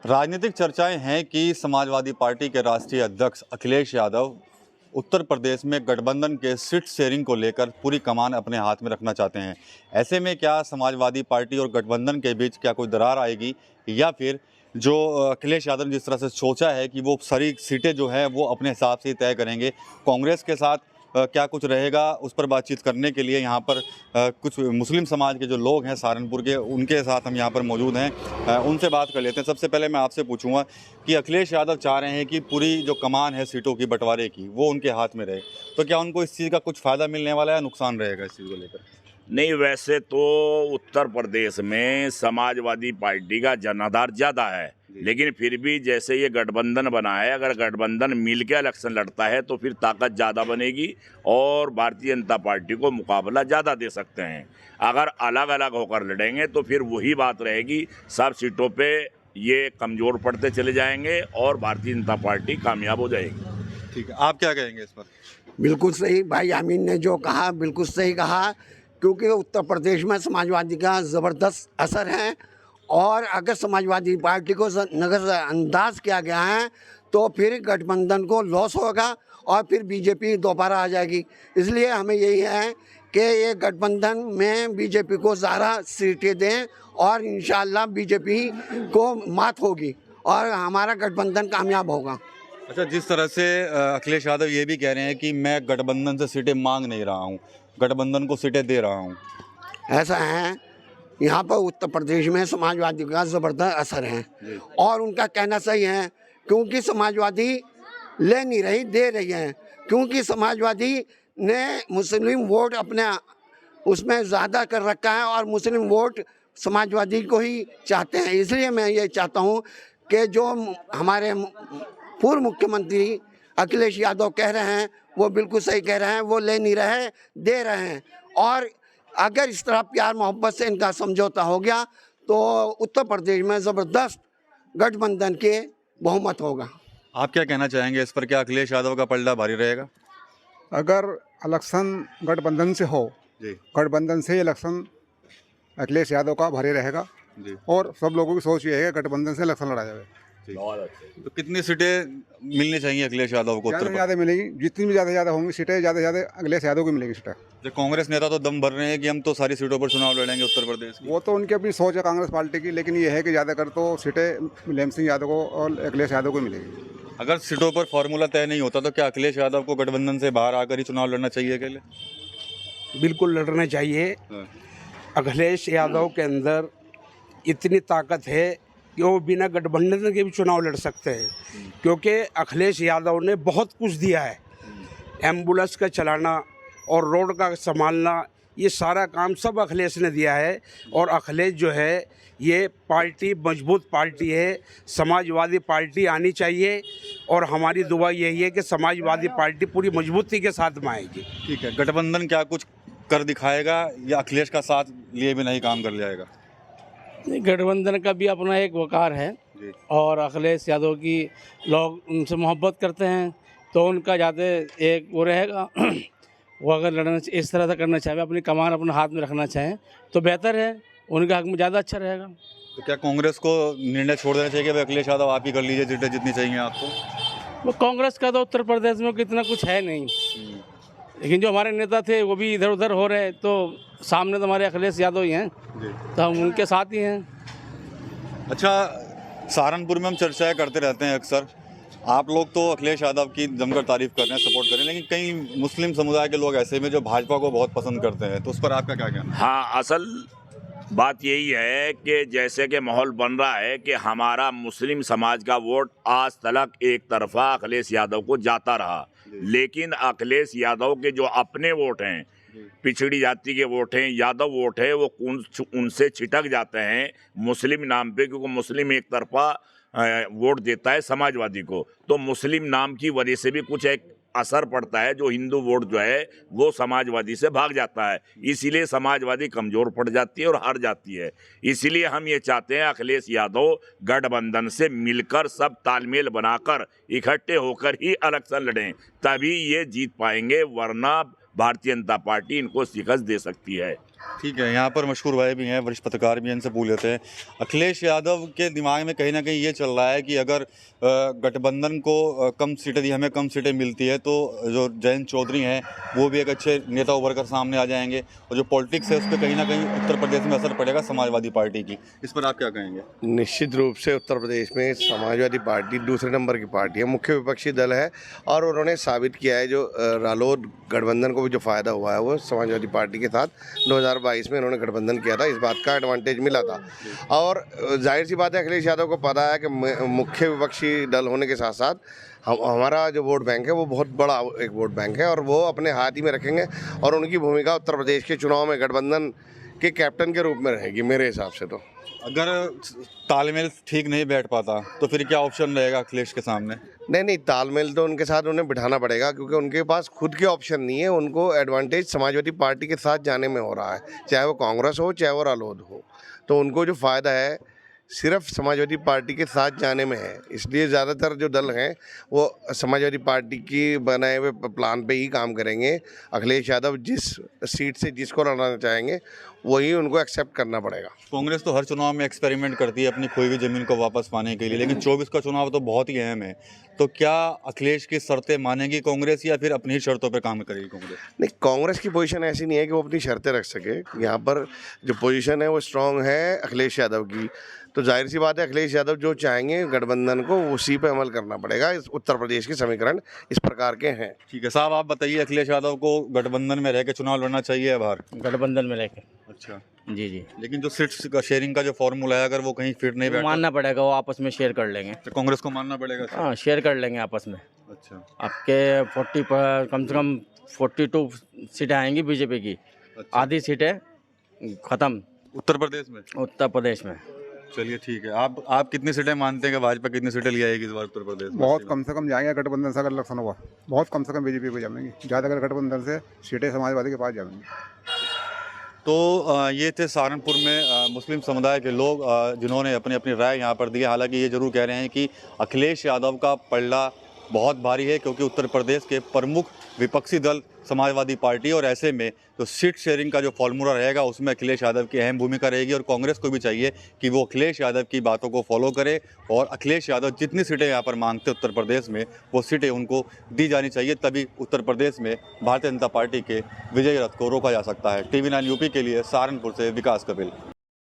राजनीतिक चर्चाएं हैं कि समाजवादी पार्टी के राष्ट्रीय अध्यक्ष अखिलेश यादव उत्तर प्रदेश में गठबंधन के सीट शेयरिंग को लेकर पूरी कमान अपने हाथ में रखना चाहते हैं। ऐसे में क्या समाजवादी पार्टी और गठबंधन के बीच क्या कोई दरार आएगी, या फिर जो अखिलेश यादव ने जिस तरह से सोचा है कि वो सारी सीटें जो है वो अपने हिसाब से ही तय करेंगे, कांग्रेस के साथ क्या कुछ रहेगा, उस पर बातचीत करने के लिए यहाँ पर कुछ मुस्लिम समाज के जो लोग हैं सहारनपुर के, उनके साथ हम यहाँ पर मौजूद हैं। उनसे बात कर लेते हैं। सबसे पहले मैं आपसे पूछूंगा कि अखिलेश यादव चाह रहे हैं कि पूरी जो कमान है सीटों की बंटवारे की वो उनके हाथ में रहे, तो क्या उनको इस चीज़ का कुछ फ़ायदा मिलने वाला है, नुकसान रहेगा इस चीज़ को लेकर? नहीं, वैसे तो उत्तर प्रदेश में समाजवादी पार्टी का जनाधार ज़्यादा है, लेकिन फिर भी जैसे ये गठबंधन बना है, अगर गठबंधन मिल के इलेक्शन लड़ता है तो फिर ताकत ज़्यादा बनेगी और भारतीय जनता पार्टी को मुकाबला ज़्यादा दे सकते हैं। अगर अलग अलग होकर लड़ेंगे तो फिर वही बात रहेगी, सब सीटों पे ये कमज़ोर पड़ते चले जाएंगे और भारतीय जनता पार्टी कामयाब हो जाएगी। ठीक है, आप क्या कहेंगे इस पर? बिल्कुल सही भाई आमीन ने जो कहा बिल्कुल सही कहा, क्योंकि उत्तर प्रदेश में समाजवादी का ज़बरदस्त असर है और अगर समाजवादी पार्टी को नज़रअंदाज किया गया है तो फिर गठबंधन को लॉस होगा और फिर बीजेपी दोबारा आ जाएगी। इसलिए हमें यही है कि ये गठबंधन में बीजेपी को ज़्यादा सीटें दें और इंशाल्लाह बीजेपी को मात होगी और हमारा गठबंधन कामयाब होगा। अच्छा, जिस तरह से अखिलेश यादव ये भी कह रहे हैं कि मैं गठबंधन से सीटें मांग नहीं रहा हूँ, गठबंधन को सीटें दे रहा हूँ। ऐसा है, यहाँ पर उत्तर प्रदेश में समाजवादी का ज़बरदस्त असर है और उनका कहना सही है, क्योंकि समाजवादी ले नहीं रही, दे रही है, क्योंकि समाजवादी ने मुस्लिम वोट अपने उसमें ज़्यादा कर रखा है और मुस्लिम वोट समाजवादी को ही चाहते हैं। इसलिए मैं ये चाहता हूँ कि जो हमारे पूर्व मुख्यमंत्री अखिलेश यादव कह रहे हैं वो बिल्कुल सही कह रहे हैं, वो ले नहीं रहे, दे रहे हैं और अगर इस तरह प्यार मोहब्बत से इनका समझौता हो गया तो उत्तर प्रदेश में ज़बरदस्त गठबंधन के बहुमत होगा। आप क्या कहना चाहेंगे इस पर, क्या अखिलेश यादव का पलड़ा भारी रहेगा? अगर इलेक्शन गठबंधन से हो, गठबंधन से इलेक्शन अखिलेश यादव का भारी रहेगा जी। और सब लोगों की सोच ये है कि गठबंधन से इलेक्शन लड़ा जाए। तो कितनी सीटें मिलनी चाहिए अखिलेश यादव को? ज़्यादा से ज़्यादा मिलेगी, जितनी भी ज़्यादा होंगी सीटें, ज़्यादा से ज़्यादा अखिलेश यादव को मिलेगी सीटें। जो कांग्रेस नेता तो दम भर रहे हैं कि हम तो सारी सीटों पर चुनाव लड़ेंगे उत्तर प्रदेश की। वो तो उनकी अपनी सोच है कांग्रेस पार्टी की, लेकिन ये है कि ज़्यादातर तो सीटें मुलायम सिंह यादव को और अखिलेश यादव को मिलेगी। अगर सीटों पर फॉर्मूला तय नहीं होता तो क्या अखिलेश यादव को गठबंधन से बाहर आकर ही चुनाव लड़ना चाहिए अकेले? बिल्कुल लड़ना चाहिए। अखिलेश यादव के अंदर इतनी ताकत है कि वो बिना गठबंधन के भी चुनाव लड़ सकते हैं, क्योंकि अखिलेश यादव ने बहुत कुछ दिया है। एम्बुलेंस का चलाना और रोड का संभालना, ये सारा काम सब अखिलेश ने दिया है और अखिलेश जो है ये पार्टी मजबूत पार्टी है, समाजवादी पार्टी आनी चाहिए और हमारी दुआ यही है कि समाजवादी पार्टी पूरी मजबूती के साथ में आएगी। ठीक है, गठबंधन क्या कुछ कर दिखाएगा या अखिलेश का साथ लिए भी नहीं काम कर जाएगा? गठबंधन का भी अपना एक वकार है और अखिलेश यादव की लोग उनसे मोहब्बत करते हैं तो उनका ज़्यादा एक वो रहेगा। वो अगर लड़ना इस तरह से करना चाहे, अपनी कमान अपने हाथ में रखना चाहें तो बेहतर है, उनके हक में ज़्यादा अच्छा रहेगा। तो क्या कांग्रेस को निर्णय छोड़ देना चाहिए कि भाई अखिलेश यादव आप ही कर लीजिए सीटें जितनी चाहिए आपको? वो कांग्रेस का तो उत्तर प्रदेश में कितना कुछ है नहीं, लेकिन जो हमारे नेता थे वो भी इधर उधर हो रहे, तो सामने तो हमारे अखिलेश यादव ही हैं, तो हम उनके साथ ही हैं। अच्छा, सहारनपुर में हम चर्चाएं करते रहते हैं अक्सर, आप लोग तो अखिलेश यादव की जमकर तारीफ कर रहे हैं, सपोर्ट कर रहे हैं, लेकिन कई मुस्लिम समुदाय के लोग ऐसे में जो भाजपा को बहुत पसंद करते हैं, तो उस पर आपका क्या कहना है? हाँ, असल बात यही है कि जैसे कि माहौल बन रहा है कि हमारा मुस्लिम समाज का वोट आज तक एक तरफा अखिलेश यादव को जाता रहा, लेकिन अखिलेश यादव के जो अपने वोट हैं, पिछड़ी जाति के वोट हैं, यादव वोट है, वो उनसे छिटक जाते हैं मुस्लिम नाम पे, क्योंकि मुस्लिम एक तरफा वोट देता है समाजवादी को, तो मुस्लिम नाम की वजह से भी कुछ एक असर पड़ता है, जो हिंदू वोट जो है वो समाजवादी से भाग जाता है, इसीलिए समाजवादी कमज़ोर पड़ जाती है और हार जाती है। इसीलिए हम ये चाहते हैं अखिलेश यादव गठबंधन से मिलकर सब तालमेल बनाकर इकट्ठे होकर ही इलेक्शन लड़ें, तभी ये जीत पाएंगे, वरना भारतीय जनता पार्टी इनको शिकस्त दे सकती है। ठीक है, यहाँ पर मशहूर भाई भी हैं, वरिष्ठ पत्रकार भी हैं, इनसे पूछ लेते हैं। अखिलेश यादव के दिमाग में कहीं ना कहीं ये चल रहा है कि अगर गठबंधन को कम सीटें दी, हमें कम सीटें मिलती है तो जो जयंत चौधरी हैं वो भी एक अच्छे नेता उभर कर सामने आ जाएंगे, और जो पॉलिटिक्स है उस पर कहीं ना कहीं उत्तर प्रदेश में असर पड़ेगा समाजवादी पार्टी की। इस पर आप क्या कहेंगे? निश्चित रूप से उत्तर प्रदेश में समाजवादी पार्टी दूसरे नंबर की पार्टी है, मुख्य विपक्षी दल है, और उन्होंने साबित किया है जो रालोद गठबंधन को भी जो फ़ायदा हुआ है वो समाजवादी पार्टी के साथ 2022 में उन्होंने गठबंधन किया था, इस बात का एडवांटेज मिला था। और जाहिर सी बात है अखिलेश यादव को पता है कि मुख्य विपक्षी दल होने के साथ साथ हमारा जो वोट बैंक है वो बहुत बड़ा एक वोट बैंक है, और वो अपने हाथ ही में रखेंगे, और उनकी भूमिका उत्तर प्रदेश के चुनाव में गठबंधन के कैप्टन के रूप में रहेगी मेरे हिसाब से। तो अगर तालमेल ठीक नहीं बैठ पाता तो फिर क्या ऑप्शन रहेगा अखिलेश के सामने? नहीं, तालमेल तो उनके साथ उन्हें बिठाना पड़ेगा, क्योंकि उनके पास खुद के ऑप्शन नहीं है। उनको एडवांटेज समाजवादी पार्टी के साथ जाने में हो रहा है, चाहे वो कांग्रेस हो चाहे वो रालोद हो, तो उनको जो फ़ायदा है सिर्फ समाजवादी पार्टी के साथ जाने में है। इसलिए ज़्यादातर जो दल हैं वो समाजवादी पार्टी की बनाए हुए प्लान पे ही काम करेंगे। अखिलेश यादव जिस सीट से जिसको लड़ना चाहेंगे वही उनको एक्सेप्ट करना पड़ेगा। कांग्रेस तो हर चुनाव में एक्सपेरिमेंट करती है अपनी खोई हुई ज़मीन को वापस पाने के लिए, लेकिन 24 का चुनाव तो बहुत ही अहम है। तो क्या अखिलेश की शर्तें मानेगी कांग्रेस या फिर अपनी ही शर्तों पर काम करेगी कांग्रेस? नहीं, कांग्रेस की पोजीशन ऐसी नहीं है कि वो अपनी शर्तें रख सके। यहाँ पर जो पोजीशन है वो स्ट्रांग है अखिलेश यादव की, तो जाहिर सी बात है अखिलेश यादव जो चाहेंगे गठबंधन को उसी पे अमल करना पड़ेगा। इस उत्तर प्रदेश के समीकरण इस प्रकार के हैं। ठीक है साहब, आप बताइए, अखिलेश यादव को गठबंधन में रह के चुनाव लड़ना चाहिए या बाहर? गठबंधन में लेके। अच्छा, जी जी, लेकिन जो सीट्स का शेयरिंग का जो फॉर्मूला है अगर वो कहीं फिट नहीं बैठा मानना पड़ेगा, वो आपस में शेयर कर लेंगे। तो कांग्रेस को मानना पड़ेगा। हाँ, शेयर कर लेंगे आपस में। अच्छा, आपके 40 पर कम से कम 42 सीटें आएंगी बीजेपी की। अच्छा। आधी सीटें ख़त्म उत्तर प्रदेश में। उत्तर प्रदेश में। चलिए ठीक है, आप कितनी सीटें मानते हैं कि भाजपा कितनी सीटें ले आएगी इस बार उत्तर प्रदेश में? बहुत कम से कम जाएंगे गठबंधन से, अगर इलेक्शन हुआ बहुत कम से कम बीजेपी को जाएंगे, ज़्यादा अगर गठबंधन से सीटें समाजवादी के पास जाएंगी। तो ये थे सहारनपुर में मुस्लिम समुदाय के लोग जिन्होंने अपनी अपनी राय यहाँ पर दी है। हालांकि ये ज़रूर कह रहे हैं कि अखिलेश यादव का पलड़ा बहुत भारी है, क्योंकि उत्तर प्रदेश के प्रमुख विपक्षी दल समाजवादी पार्टी, और ऐसे में जो सीट शेयरिंग का जो फॉर्मूला रहेगा उसमें अखिलेश यादव की अहम भूमिका रहेगी। और कांग्रेस को भी चाहिए कि वो अखिलेश यादव की बातों को फॉलो करे, और अखिलेश यादव जितनी सीटें यहाँ पर मांगते उत्तर प्रदेश में वो सीटें उनको दी जानी चाहिए, तभी उत्तर प्रदेश में भारतीय जनता पार्टी के विजयी रथ को रोका जा सकता है। TV9 यूपी के लिए सहारनपुर से विकास कपिल।